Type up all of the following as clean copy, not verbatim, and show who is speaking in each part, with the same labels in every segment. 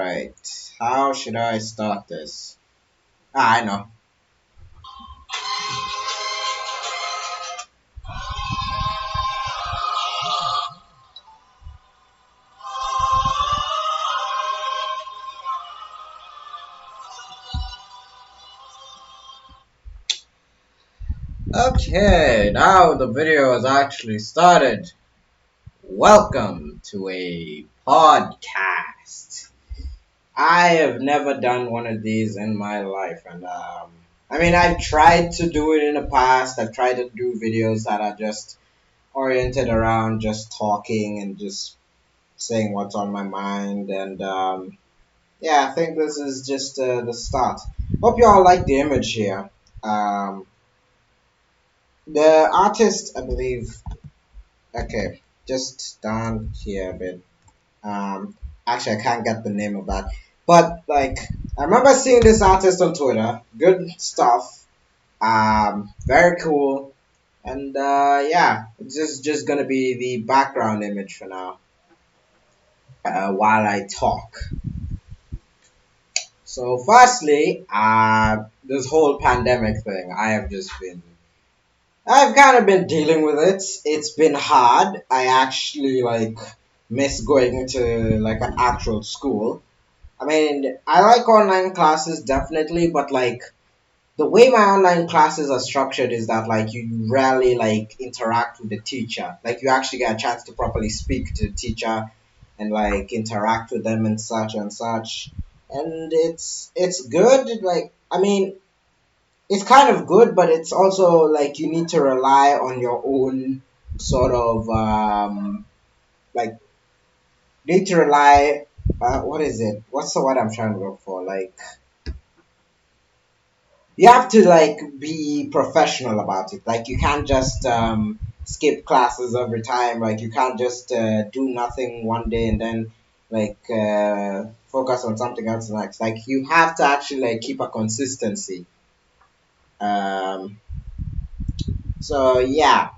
Speaker 1: Alright, how should I start this? I know. Okay, now the video has actually started. Welcome to a podcast. I have never done one of these in my life, and I mean, I've tried to do it in the past. I've tried to do videos that are just oriented around just talking and just saying what's on my mind, and yeah, I think this is just the start. Hope you all like the image here. Um, the artist, I believe, okay, just down here a bit. Um, Actually, I can't get the name of that, but like, I remember seeing this artist on Twitter. Good stuff. Very cool. And yeah, it's just gonna be the background image for now. While I talk. So, firstly, this whole pandemic thing, I've kind of been dealing with it. It's been hard. I actually like miss going to like an actual school. I mean, I like online classes definitely, but like the way my online classes are structured is that like you rarely like interact with the teacher. Like you actually get a chance to properly speak to the teacher and like interact with them and such and such. And it's good. Like I mean, it's kind of good, but it's also like you need to rely on your own sort of like need to rely. What is it? What's the word I'm trying to look for? Like you have to like be professional about it. Like you can't just skip classes every time. Like you can't just do nothing one day and then like focus on something else next. Like you have to actually like keep a consistency. Um, so yeah,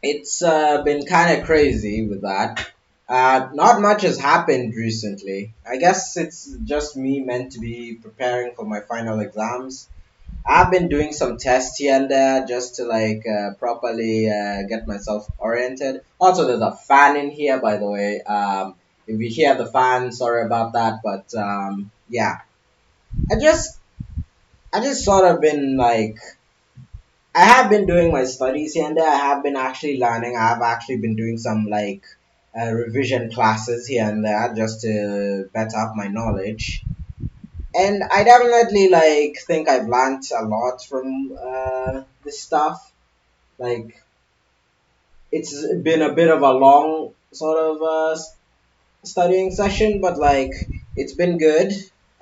Speaker 1: it's been kind of crazy with that. Not much has happened recently. I guess it's just me meant to be preparing for my final exams. I've been doing some tests here and there just to like properly get myself oriented. Also, there's a fan in here, by the way. If you hear the fan, sorry about that. But yeah, I just I just sort of been like I have been doing my studies here and there. I have been actually learning. I have actually been doing some like revision classes here and there just to better up my knowledge. And I definitely like think I've learned a lot from this stuff. Like it's been a bit of a long sort of studying session, but like it's been good.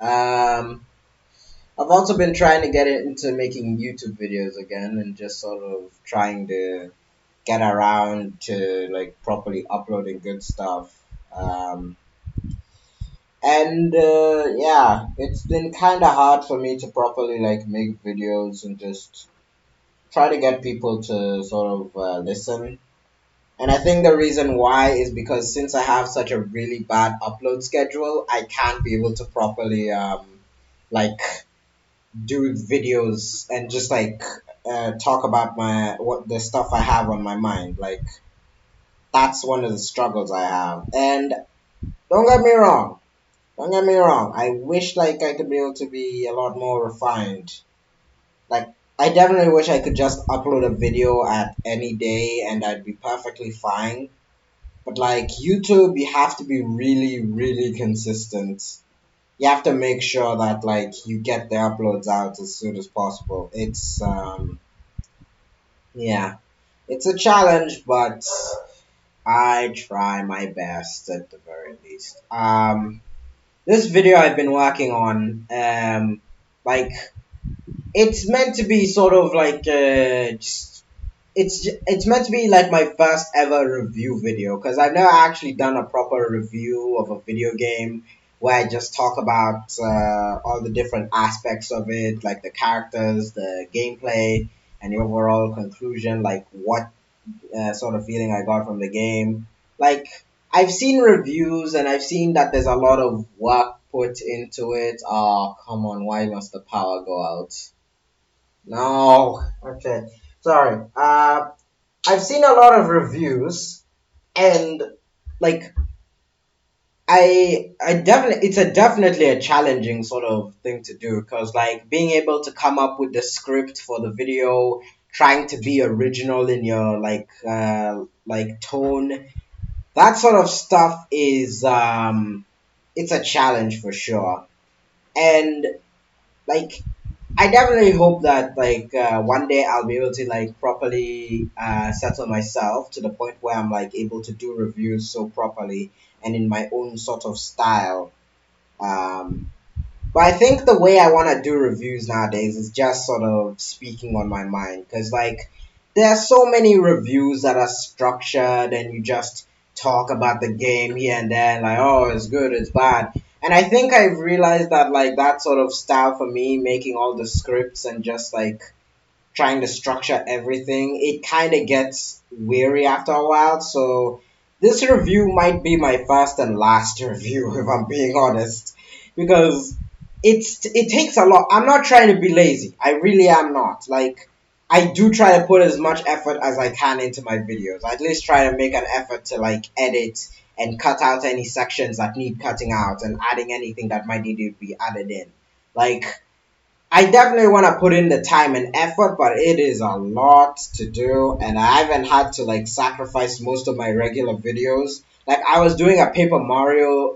Speaker 1: Um, I've also been trying to get into making YouTube videos again and just sort of trying to get around to like properly uploading good stuff. Um, and yeah, it's been kind of hard for me to properly like make videos and just try to get people to sort of listen. And I think the reason why is because since I have such a really bad upload schedule, I can't be able to properly like do videos and just like talk about my what the stuff I have on my mind. Like that's one of the struggles I have. And don't get me wrong, don't get me wrong. I wish like I could be able to be a lot more refined. Like I definitely wish I could just upload a video at any day and I'd be perfectly fine. But like YouTube, you have to be really, really consistent. You have to make sure that like you get the uploads out as soon as possible. It's yeah, it's a challenge, but I try my best at the very least. This video I've been working on, like it's meant to be sort of like just it's meant to be like my first ever review video because I've never actually done a proper review of a video game where I just talk about all the different aspects of it, like the characters, the gameplay, and the overall conclusion, like what sort of feeling I got from the game. Like I've seen reviews and I've seen that there's a lot of work put into it. Oh, come on, why must the power go out? No. Okay. Sorry. I've seen a lot of reviews and like I definitely it's a definitely a challenging sort of thing to do because like being able to come up with the script for the video, trying to be original in your like tone, that sort of stuff is it's a challenge for sure. And like I definitely hope that one day I'll be able to like properly settle myself to the point where I'm like able to do reviews so properly and in my own sort of style. Um, but I think the way I want to do reviews nowadays is just sort of speaking on my mind because like there are so many reviews that are structured and you just talk about the game here and there like oh it's good it's bad and I think I've realized that like that sort of style for me making all the scripts and just like trying to structure everything, it kind of gets weary after a while. So this review might be my first and last review, if I'm being honest, because it takes a lot. I'm not trying to be lazy. I really am not. Like I do try to put as much effort as I can into my videos. I at least try to make an effort to like edit and cut out any sections that need cutting out and adding anything that might need to be added in. Like I definitely want to put in the time and effort, but it is a lot to do, and I haven't had to like sacrifice most of my regular videos. Like I was doing a Paper Mario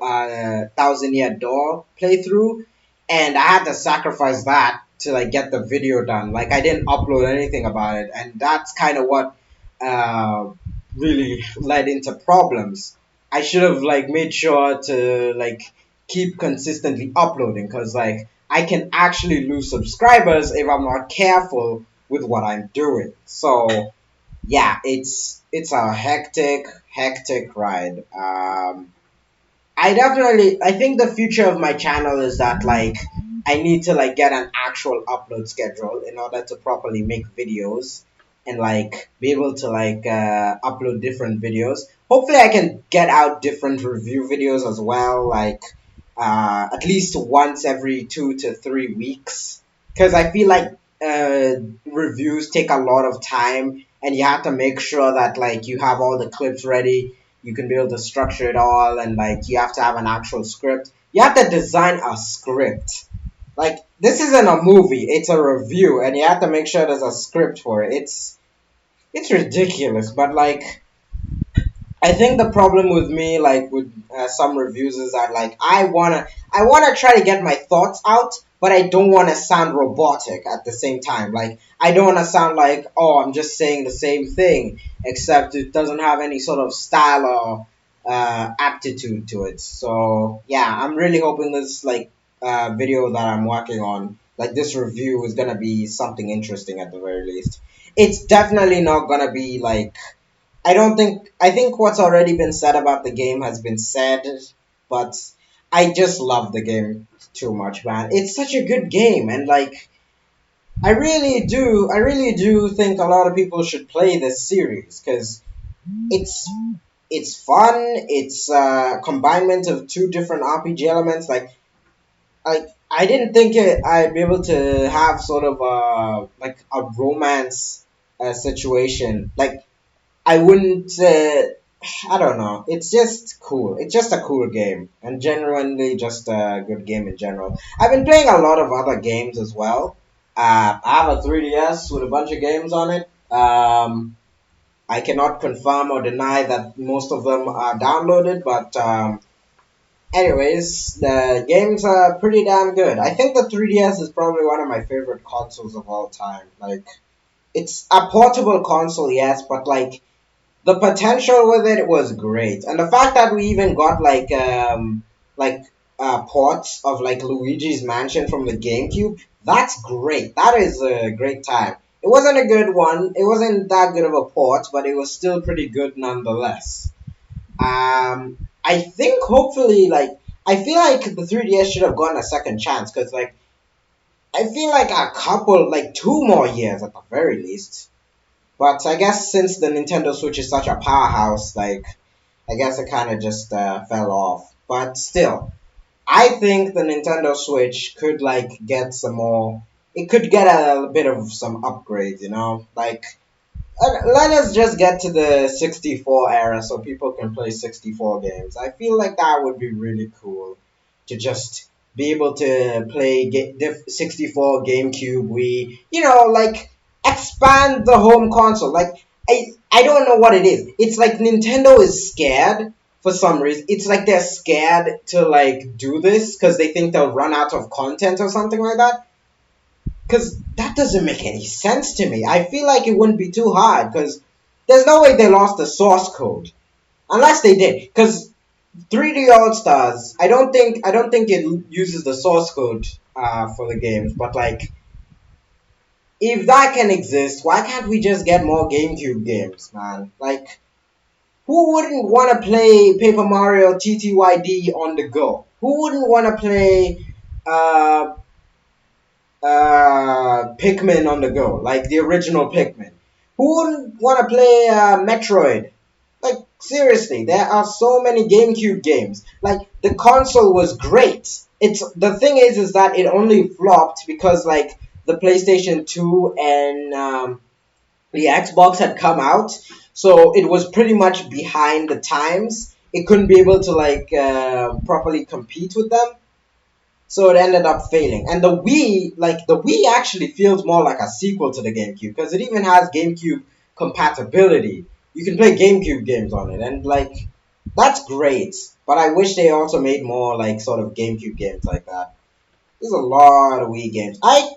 Speaker 1: Thousand Year Door playthrough, and I had to sacrifice that to like get the video done. Like I didn't upload anything about it, and that's kind of what uh, really led into problems. I should have like made sure to like keep consistently uploading, because like I can actually lose subscribers if I'm not careful with what I'm doing. So yeah, it's a hectic ride. I think the future of my channel is that like I need to like get an actual upload schedule in order to properly make videos and like be able to like upload different videos. Hopefully I can get out different review videos as well, like at least once every 2 to 3 weeks, because I feel like uh, reviews take a lot of time and you have to make sure that like you have all the clips ready, you can be able to structure it all, and like you have to have an actual script. You have to design a script. Like this isn't a movie, it's a review and you have to make sure there's a script for it. It's ridiculous, but like I think the problem with me, like with some reviews, is that like I wanna try to get my thoughts out, but I don't want to sound robotic at the same time. Like I don't want to sound like oh I'm just saying the same thing, except it doesn't have any sort of style or aptitude to it. So yeah, I'm really hoping this like video that I'm working on, like this review, is gonna be something interesting at the very least. It's definitely not gonna be like I think what's already been said about the game has been said, but I just love the game too much, man. It's such a good game and like I really do think a lot of people should play this series cuz it's it's fun, it's a combination of two different RPG elements I didn't think I'd be able to have sort of like a romance situation. Like I wouldn't. I don't know. It's just cool. It's just a cool game, and genuinely just a good game in general. I've been playing a lot of other games as well. I have a 3DS with a bunch of games on it. I cannot confirm or deny that most of them are downloaded, but anyways, the games are pretty damn good. I think the 3DS is probably one of my favorite consoles of all time. Like, it's a portable console, yes, but like the potential with it was great, and the fact that we even got like ports of like Luigi's Mansion from the GameCube, that's great. That is a great time. It wasn't a good one. It wasn't that good of a port, but it was still pretty good nonetheless. I think hopefully like I feel like the 3DS should have gotten a second chance because like I feel like a couple like 2 more years at the very least. But I guess since the Nintendo Switch is such a powerhouse, like I guess it kind of just fell off. But still, I think the Nintendo Switch could like get some more. It could get a bit of some upgrades, you know, like let us just get to the 64 era so people can play 64 games. I feel like that would be really cool to just be able to play 64 GameCube, Wii, you know, like expand the home console. Like I don't know what it is. It's like Nintendo is scared for some reason. It's like they're scared to like do this because they think they'll run out of content or something like that. Because that doesn't make any sense to me. I feel like it wouldn't be too hard because there's no way they lost the source code unless they did. Because 3D All Stars, I don't think it uses the source code for the games. But like, if that can exist, why can't we just get more GameCube games, man? Like, who wouldn't want to play Paper Mario TTYD on the go? Who wouldn't want to play uh, Pikmin on the go, like the original Pikmin? Who wouldn't want to play Metroid? Like seriously, there are so many GameCube games. Like the console was great. It's the thing is that it only flopped because like the PlayStation 2 and the Xbox had come out, so it was pretty much behind the times. It couldn't be able to like properly compete with them, so it ended up failing. And the Wii actually feels more like a sequel to the GameCube because it even has GameCube compatibility. You can play GameCube games on it, and like that's great. But I wish they also made more like sort of GameCube games like that. There's a lot of Wii games. I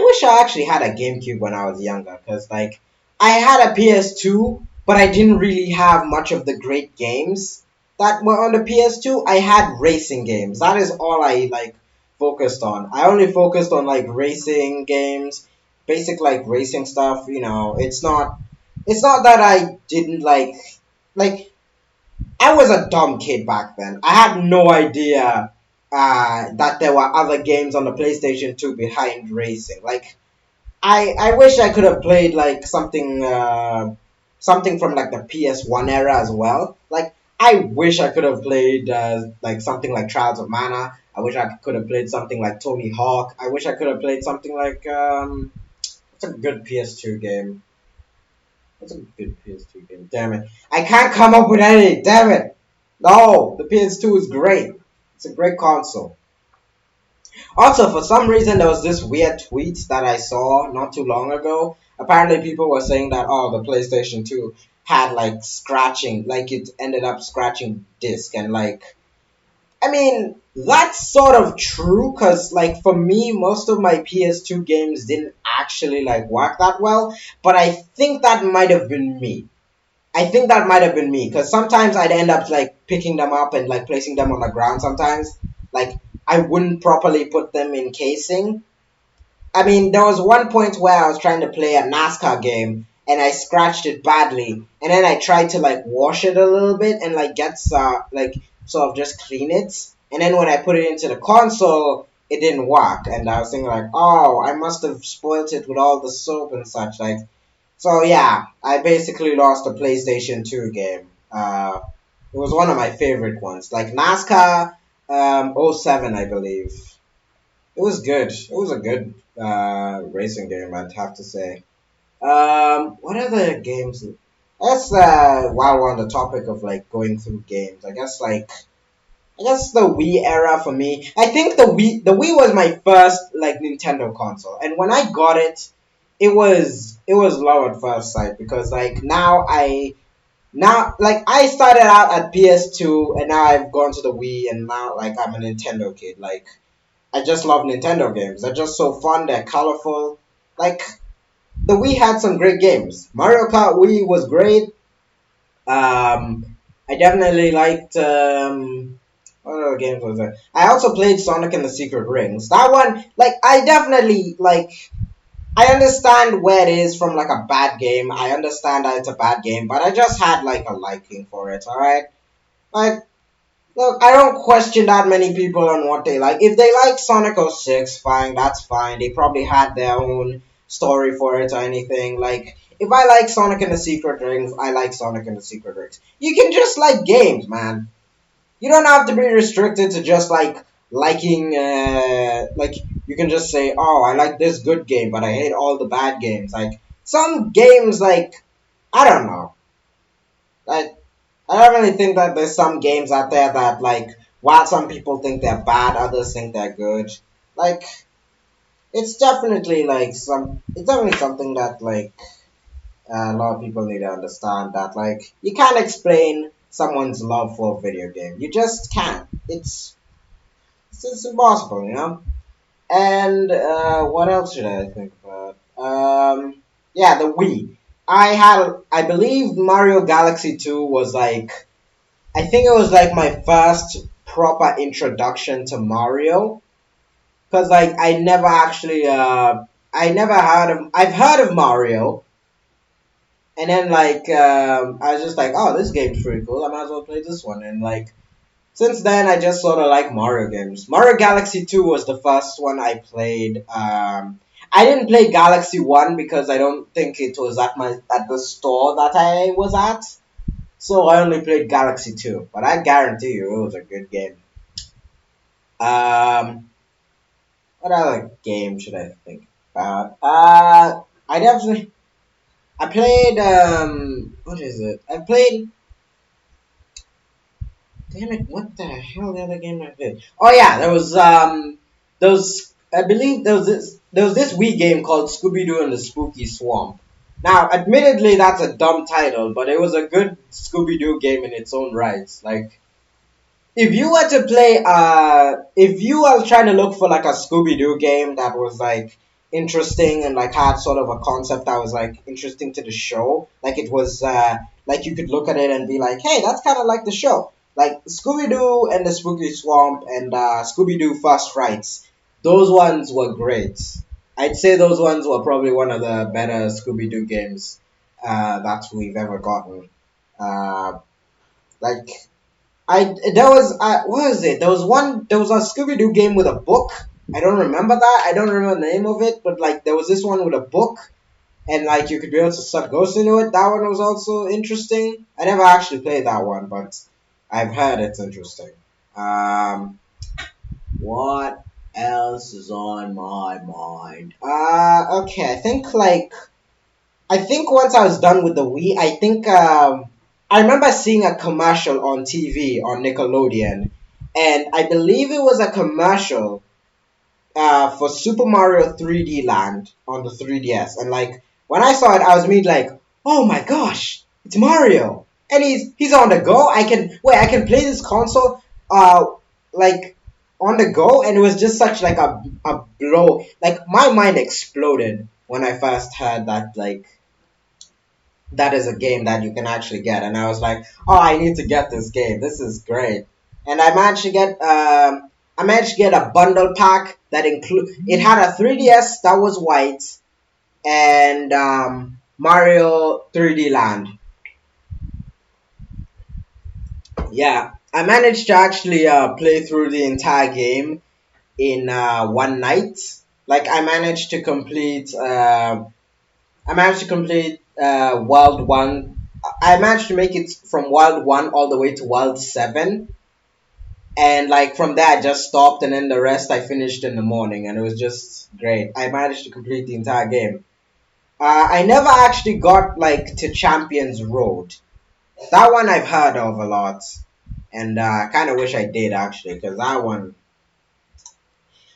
Speaker 1: wish I actually had a GameCube when I was younger, because like I had a PS2, but I didn't really have much of the great games that were on the PS2. I had racing games. That is all I like focused on. I only focused on like racing games, basic like racing stuff. You know, it's not that I didn't like I was a dumb kid back then. I had no idea that there were other games on the PlayStation 2 behind racing. Like, I wish I could have played like something from like the PS1 era as well. Like, I wish I could have played like something like Trials of Mana. I wish I could have played something like Tony Hawk. I wish I could have played something like what's a good PS2 game? What's a good PS2 game? Damn it. I can't come up with any. Damn it. No, the PS2 is great. It's a great console. Also, for some reason, there was this weird tweet that I saw not too long ago. Apparently, people were saying that, oh, the PlayStation 2 had like scratching, like it ended up scratching disk. And like, I mean, that's sort of true because, like, for me, most of my PS2 games didn't actually like work that well. But I think that might have been me. I think that might have been me because sometimes I'd end up like picking them up and like placing them on the ground sometimes. Like I wouldn't properly put them in casing. I mean, there was one point where I was trying to play a NASCAR game and I scratched it badly, and then I tried to like wash it a little bit and like get like sort of just clean it. And then when I put it into the console, it didn't work, and I was thinking like, oh, I must have spoilt it with all the soap and such. Like, so yeah, I basically lost a PlayStation 2 game. It was one of my favorite ones, like NASCAR '07, I believe. It was good. It was a good racing game, I'd have to say. What other games? I guess while we're on the topic of like going through games, I guess the Wii era for me. I think the Wii was my first like Nintendo console, and when I got it, it was love at first sight because like now like I started out at PS2 and now I've gone to the Wii and now like I'm a Nintendo kid. Like I just love Nintendo games. They're just so fun. They're colorful. Like the Wii had some great games. Mario Kart Wii was great. I definitely liked what other games was there? I also played Sonic and the Secret Rings. That one, like, I definitely like. I understand where it is from like a bad game. I understand that it's a bad game, but I just had like a liking for it. All right, like look, I don't question that many people on what they like. If they like Sonic 06, fine, that's fine. They probably had their own story for it or anything. Like, if I like Sonic and the Secret Rings, I like Sonic and the Secret Rings. You can just like games, man. You don't have to be restricted to just like liking like you can just say, oh, I like this good game but I hate all the bad games. Like some games, like I don't know, like I don't really think that there's some games out there that, like, while some people think they're bad, others think they're good. Like it's definitely something that, like, a lot of people need to understand that, like, you can't explain someone's love for a video game. You just can't. It's impossible, you know. And what else should I think about? Yeah, the Wii. I believe Mario Galaxy 2 was like, I think it was like my first proper introduction to Mario. Cause like I never I've heard of Mario, and then like I was just like, oh, this game's pretty cool. I might as well play this one. And like since then, I just sort of like Mario games. Mario Galaxy 2 was the first one I played. I didn't play Galaxy 1 because I don't think it was at the store that I was at. So I only played Galaxy 2. But I guarantee you it was a good game. Um, what other game should I think about? I definitely I played what is it? I played, damn it, what the hell the other game I played? Oh yeah, I believe there was this Wii game called Scooby Doo and the Spooky Swamp. Now, admittedly, that's a dumb title, but it was a good Scooby Doo game in its own rights. Like, if you were trying to look for like a Scooby Doo game that was like interesting and like had sort of a concept that was like interesting to the show, like it was like you could look at it and be like, hey, that's kind of like the show. Like Scooby Doo and the Spooky Swamp and Scooby Doo Fast Frights, those ones were great. I'd say those ones were probably one of the better Scooby Doo games that we've ever gotten. Uh, like there was what was it? There was a Scooby Doo game with a book. I don't remember that. I don't remember the name of it, but like there was this one with a book and like you could be able to suck ghosts into it. That one was also interesting. I never actually played that one, but I've heard it's interesting. Um, what else is on my mind? Okay, I think once I was done with the Wii, I remember seeing a commercial on TV on Nickelodeon, and I believe it was a commercial for Super Mario 3D Land on the 3DS. And like when I saw it, I was immediately like, "Oh my gosh, it's Mario!" And he's on the go. I can play this console like on the go, and it was just such like a blow. Like my mind exploded when I first heard that, like, that is a game that you can actually get. And I was like, oh, I need to get this game. This is great. And I managed to get a bundle pack that include it had a 3DS that was white and Mario 3D Land. Yeah, I managed to actually play through the entire game in one night. Like I managed to complete World 1. I managed to make it from World 1 all the way to World 7. And like from there, I just stopped, and then the rest I finished in the morning, and it was just great. I managed to complete the entire game. I never actually got like to Champions Road. That one I've heard of a lot, and I kind of wish I did actually, because that one,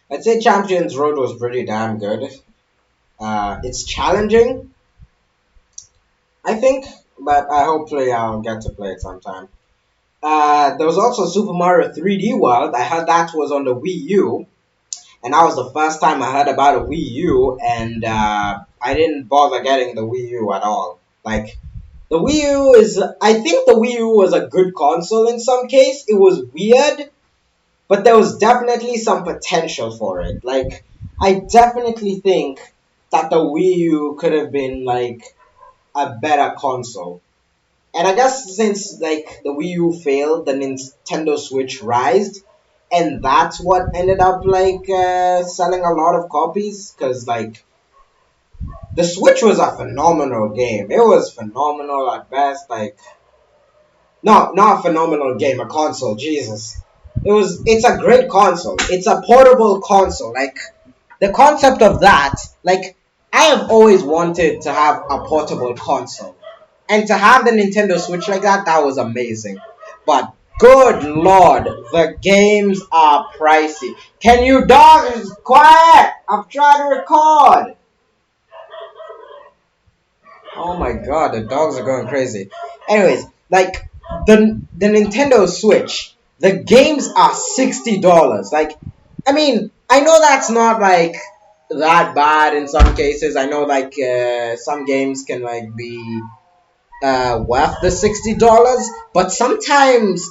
Speaker 1: I'd say Champions Road was pretty damn good. It's challenging, I think, but hopefully I'll get to play it sometime. There was also Super Mario 3D World. I heard that was on the Wii U, and that was the first time I heard about a Wii U, and I didn't bother getting the Wii U at all. Like, I think the Wii U was a good console in some case. It was weird, but there was definitely some potential for it. Like, I definitely think that the Wii U could have been, like, a better console. And I guess since like the Wii U failed, the Nintendo Switch rised, and that's what ended up like selling a lot of copies. Cause like the Switch was a phenomenal game. It was phenomenal at best. Like no, not a phenomenal game, a console. Jesus. It's a great console. It's a portable console. Like the concept of that, like I have always wanted to have a portable console. And to have the Nintendo Switch like that, that was amazing. But good lord, the games are pricey. Can you dogs quiet? I'm trying to record. Oh my god, the dogs are going crazy. Anyways, like the Nintendo Switch, the games are $60. Like, I mean, I know that's not like that bad in some cases. I know like some games can like be worth the $60, but sometimes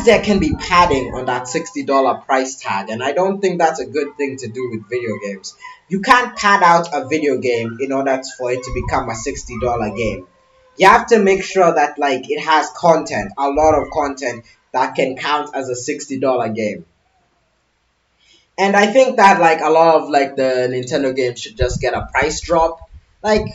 Speaker 1: there can be padding on that $60 price tag, and I don't think that's a good thing to do with video games. You can't pad out a video game in order for it to become a $60 game. You have to make sure that like it has content, a lot of content that can count as a $60 game. And I think that like a lot of like the Nintendo games should just get a price drop. Like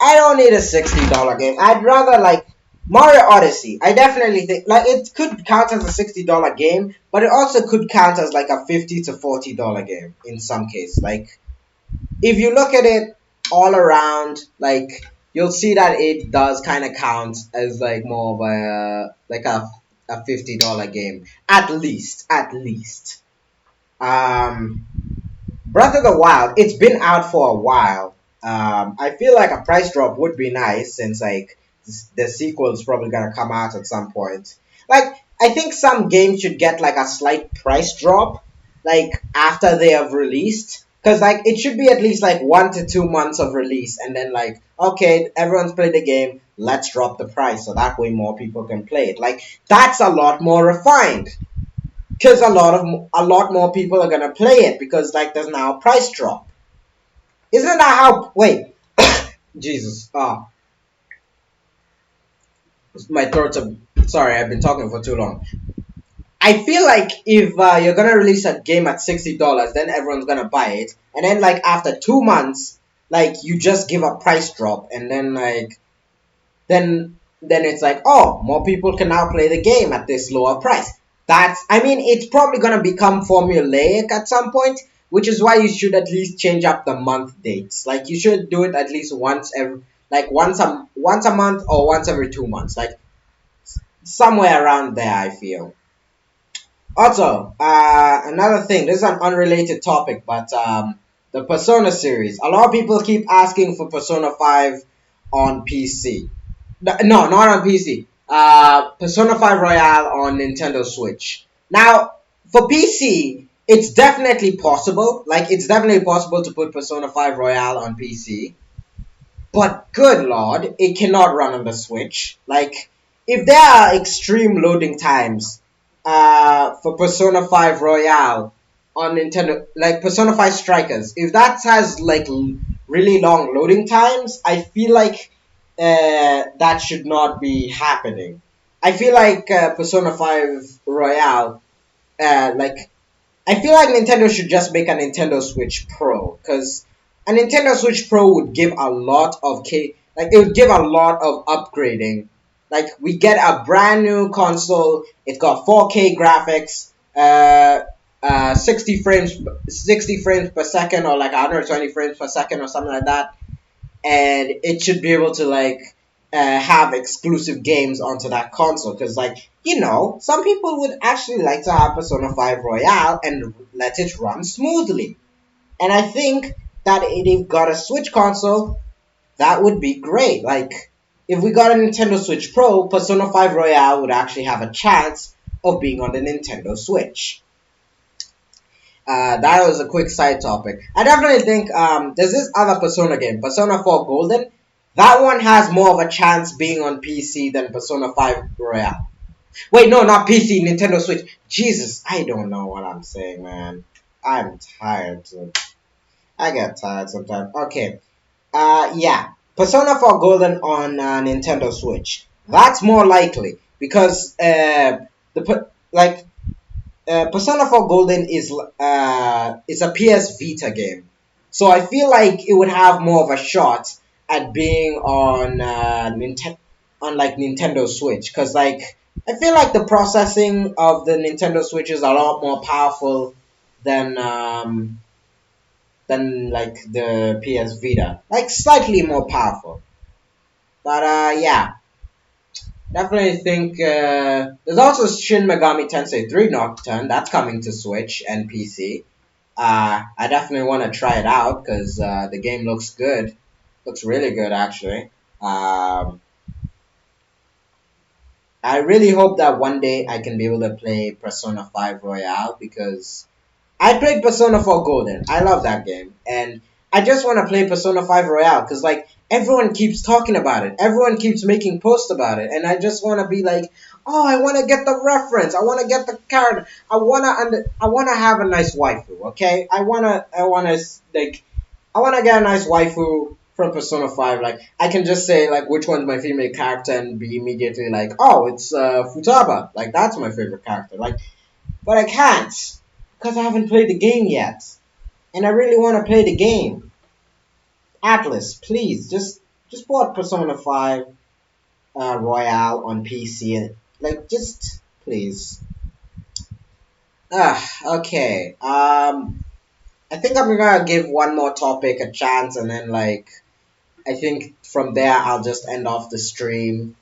Speaker 1: I don't need a $60 game. I'd rather like Mario Odyssey. I definitely think like it could count as a $60 game, but it also could count as like a $50 to $40 game in some case. Like if you look at it all around, like you'll see that it does kind of count as like more of a $50 game at least. At least. Um, Breath of the Wild, it's been out for a while. I feel like a price drop would be nice since like the sequel is probably gonna come out at some point. Like I think some games should get like a slight price drop, like after they have released, because like it should be at least like 1 to 2 months of release, and then like okay, everyone's played the game, let's drop the price so that way more people can play it. Like that's a lot more refined because a lot more people are gonna play it because like there's now a price drop. Isn't that how? Wait, Jesus. My throat's a. Sorry, I've been talking for too long. I feel like if you're gonna release a game at $60, then everyone's gonna buy it, and then like after 2 months, like you just give a price drop, and then like then it's like, oh, more people can now play the game at this lower price. That's, I mean, it's probably gonna become formulaic at some point, which is why you should at least change up the month dates. Like you should do it at least once a month or once every 2 months, like somewhere around there. I feel. Also, another thing. This is an unrelated topic, but the Persona series. A lot of people keep asking for Persona 5 on PC. No, not on PC. Persona 5 Royale on Nintendo Switch. Now, for PC, it's definitely possible. Like, it's definitely possible to put Persona 5 Royale on PC. But good lord, it cannot run on the Switch. Like, if there are extreme loading times for Persona 5 Royale on Nintendo, like Persona 5 Strikers, if that has like really long loading times, I feel like that should not be happening. I feel like Persona 5 Royale, like I feel like Nintendo should just make a Nintendo Switch Pro, because a Nintendo Switch Pro would give a lot of like it would give a lot of upgrading. Like we get a brand new console. It's got 4K graphics, 60 frames per second, or like 120 frames per second, or something like that, and it should be able to like have exclusive games onto that console, because like some people would actually like to have Persona 5 Royale and let it run smoothly, and I think that if they've got a Switch console, that would be great. Like if we got a Nintendo Switch Pro, Persona 5 Royale would actually have a chance of being on the Nintendo Switch. That was a quick side topic. I definitely think there's this other Persona game, Persona 4 Golden. That one has more of a chance being on PC than Persona 5 Royale. Wait, no, not PC, Nintendo Switch. Jesus, I don't know what I'm saying, man. I'm tired. I get tired sometimes. Okay. Yeah. Persona 4 Golden on Nintendo Switch. That's more likely because like Persona 4 Golden is a PS Vita game, so I feel like it would have more of a shot at being on like Nintendo Switch, because like I feel like the processing of the Nintendo Switch is a lot more powerful than like the PS Vita, like slightly more powerful. But yeah, definitely think there's also Shin Megami Tensei 3 Nocturne that's coming to Switch and PC. I definitely want to try it out because the game looks good, looks really good actually. Um, I really hope that one day I can be able to play Persona 5 Royale because I played Persona 4 Golden. I love that game. And I just want to play Persona 5 Royale because, like, everyone keeps talking about it. Everyone keeps making posts about it. And I just want to be like, oh, I want to get the reference. I want to get the card. I want to have a nice waifu, okay? I want to get a nice waifu from Persona 5. Like, I can just say, like, which one's my favorite character and be immediately like, oh, it's Futaba. Like, that's my favorite character. Like, but I can't because I haven't played the game yet, and I really want to play the game. Atlas, please, just put Persona 5 Royale on PC, like just please. Okay. I think I'm gonna give one more topic a chance, and then like I think from there I'll just end off the stream.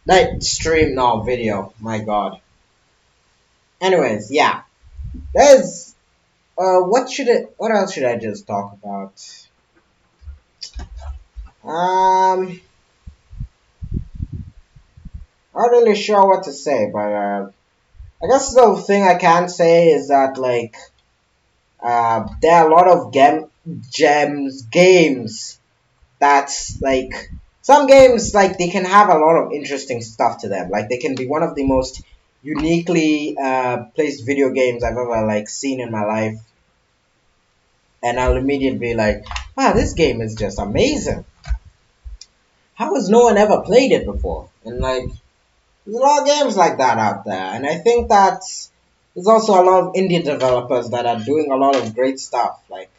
Speaker 1: Like stream, no video. My God. Anyways, yeah. There's what else should I just talk about? Um, Not really sure what to say, but I guess the thing I can say is that like there are a lot of games that's like some games like they can have a lot of interesting stuff to them. Like they can be one of the most uniquely placed video games I've ever like seen in my life, and I'll immediately be like, wow, this game is just amazing. How has no one ever played it before? And like there's a lot of games like that out there, and I think that there's also a lot of indie developers that are doing a lot of great stuff. Like,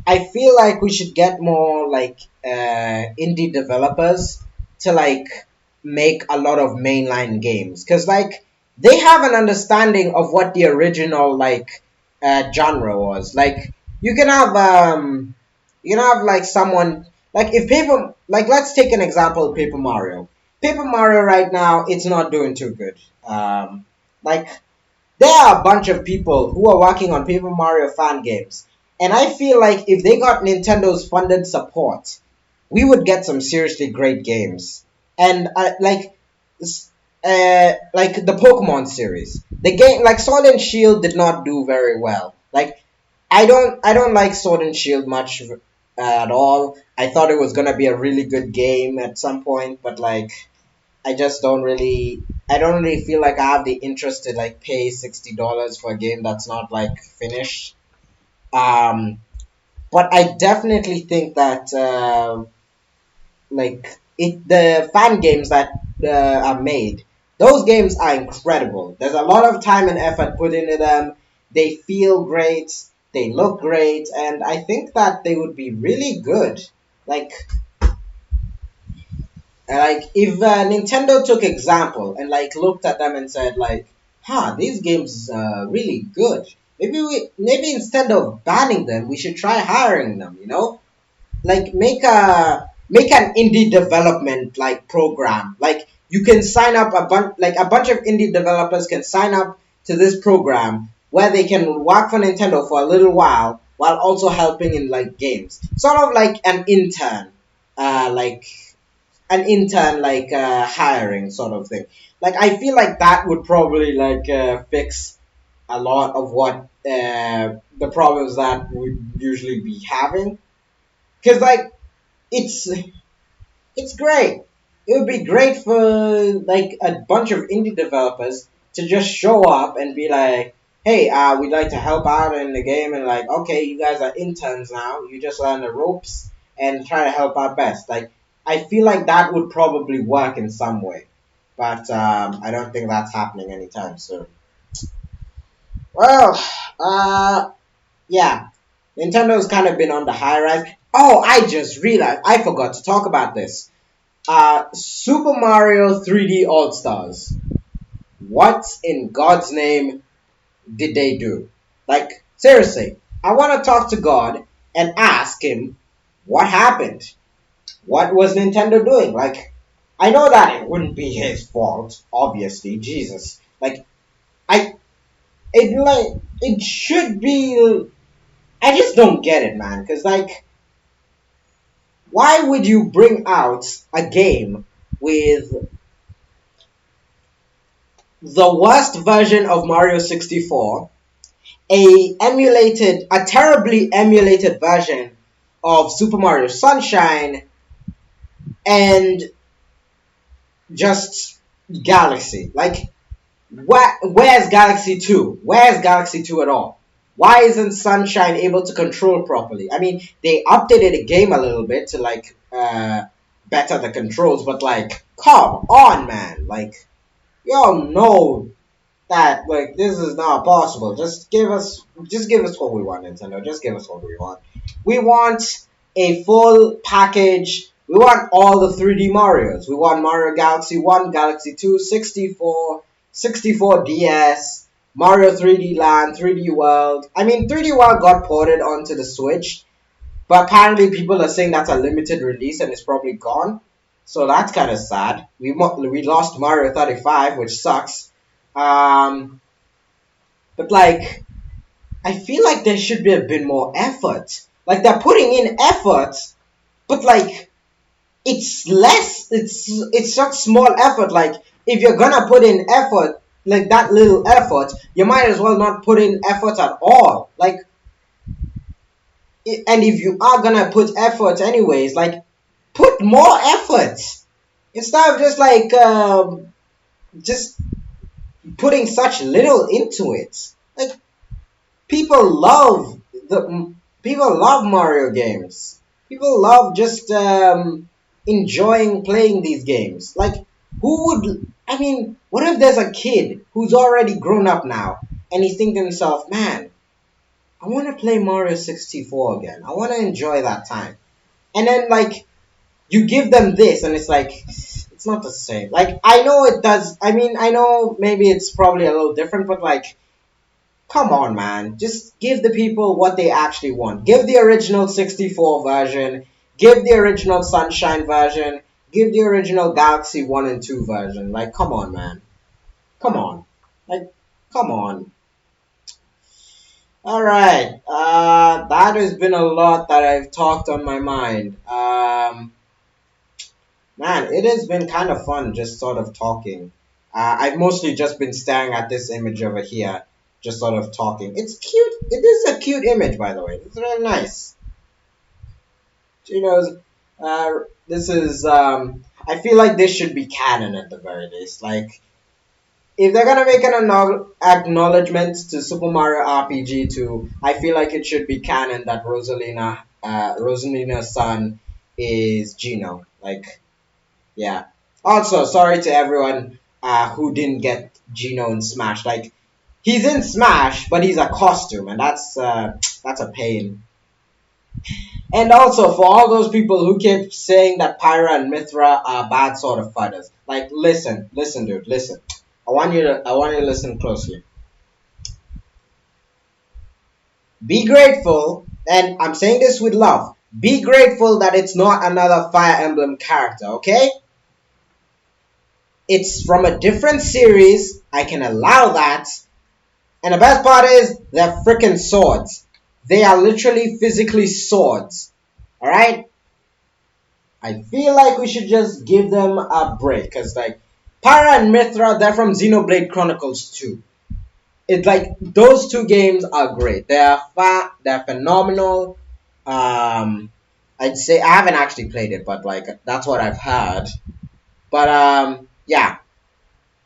Speaker 1: I feel like we should get more like indie developers to like make a lot of mainline games, cause like they have an understanding of what the original like genre was. Like, you can have like someone like if Paper like let's take an example of Paper Mario. Paper Mario right now it's not doing too good. Like there are a bunch of people who are working on Paper Mario fan games, and I feel like if they got Nintendo's funded support, we would get some seriously great games. And like the Pokemon series, the game like Sword and Shield did not do very well. Like I don't like Sword and Shield much at all. I thought it was gonna be a really good game at some point, but like I don't really feel like I have the interest to like pay $60 for a game that's not like finished. Um, but I definitely think that like the fan games that are made, those games are incredible. There's a lot of time and effort put into them. They feel great, they look great, and I think that they would be really good. Like like if Nintendo took example and like looked at them and said like, huh, these games are really good. Maybe instead of banning them, we should try hiring them, you know? Like make an indie development like program. Like you can sign up a bunch of indie developers can sign up to this program where they can work for Nintendo for a little while also helping in like games. Sort of like like an intern like hiring sort of thing. Like I feel like that would probably like fix a lot of what the problems that we usually be having. Cause like it's it's great. It would be great for like a bunch of indie developers to just show up and be like, "Hey, we'd like to help out in the game," and like, "Okay, you guys are interns now. You just learn the ropes and try to help out best." Like, I feel like that would probably work in some way, but I don't think that's happening anytime soon. Well, yeah, Nintendo's kind of been on the high rise. Oh, I just realized I forgot to talk about this. Super Mario 3D All Stars. What in God's name did they do? Like, seriously, I want to talk to God and ask him what happened. What was Nintendo doing? Like, I know that it wouldn't be his fault, obviously. Jesus, I, it should be. I just don't get it, man. Cause why would you bring out a game with the worst version of Mario 64, a terribly emulated version of Super Mario Sunshine, and just Galaxy? Like, where's Galaxy 2? Where's Galaxy 2 at all? Why isn't Sunshine able to control properly? I mean, they updated the game a little bit to better the controls, but like, come on, man. Like, y'all know that this is not possible. Just give us what we want, Nintendo. Just give us what we want. We want a full package. We want all the 3D Marios. We want Mario Galaxy 1, Galaxy 2, 64, 64DS, Mario 3D Land, 3D World. I mean, 3D World got ported onto the Switch, but apparently people are saying that's a limited release and it's probably gone. So that's kind of sad. We lost Mario 35, which sucks. Um, but I feel like there should be a bit more effort. Like they're putting in effort, but it's less. It's such small effort. Like if you're gonna put in effort, like that little effort, you might as well not put in effort at all. And if you are gonna put effort anyways, put more effort instead of just putting such little into it. Like people love people love Mario games. People love just enjoying playing these games. Like who would? I mean, what if there's a kid who's already grown up now and he's thinking to himself, man, I want to play Mario 64 again. I want to enjoy that time. And then you give them this and it's it's not the same. Like I know it does. I mean, I know maybe it's probably a little different, but come on, man. Just give the people what they actually want. Give the original 64 version. Give the original Sunshine version. Give the original Galaxy 1 and 2 version. Like, come on, man. Come on. Like, come on. Alright. That has been a lot that I've talked on my mind. Man, it has been kind of fun just sort of talking. I've mostly just been staring at this image over here, just sort of talking. It's cute. It is a cute image, by the way. It's really nice. You know, this is. I feel like this should be canon at the very least. Like, if they're gonna make an acknowledgement to Super Mario RPG 2, I feel like it should be canon that Rosalina's son is Gino. Like, yeah. Also, sorry to everyone who didn't get Gino in Smash. Like, he's in Smash, but he's a costume, and that's a pain. And also for all those people who keep saying that Pyra and Mithra are bad sort of fighters. Like, listen, dude, listen. I want you to listen closely. Be grateful, and I'm saying this with love. Be grateful that it's not another Fire Emblem character, okay? It's from a different series. I can allow that. And the best part is, they're freaking swords. They are literally physically swords. Alright? I feel like we should just give them a break. Because, Pyra and Mithra, they're from Xenoblade Chronicles 2. It's those two games are great. They're phenomenal. I'd say, I haven't actually played it, but, that's what I've heard. But, yeah.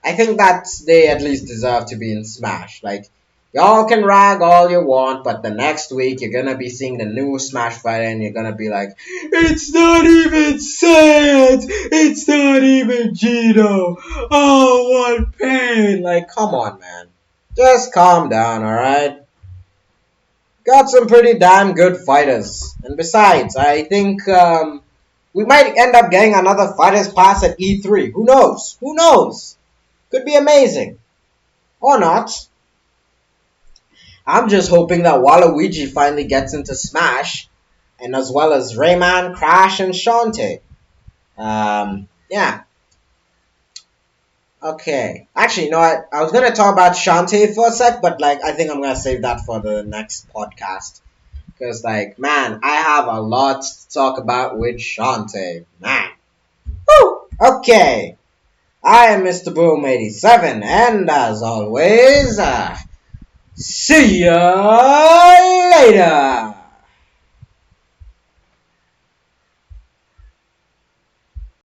Speaker 1: I think that they at least deserve to be in Smash. Like, y'all can rag all you want, but the next week you're gonna be seeing the new Smash fighter and you're gonna be like, it's not even Sans! It's not even Gino! Oh, what pain! Like, come on, man. Just calm down, alright? Got some pretty damn good fighters. And besides, I think, we might end up getting another Fighters Pass at E3. Who knows? Who knows? Could be amazing. Or not. I'm just hoping that Waluigi finally gets into Smash, and as well as Rayman, Crash, and Shantae. Yeah. Okay. Actually, you know what? I was gonna talk about Shantae for a sec, but like I think I'm gonna save that for the next podcast. Cause like, man, I have a lot to talk about with Shantae. Man. Woo! Okay. I am Mr. Boom87, and as always, see ya later!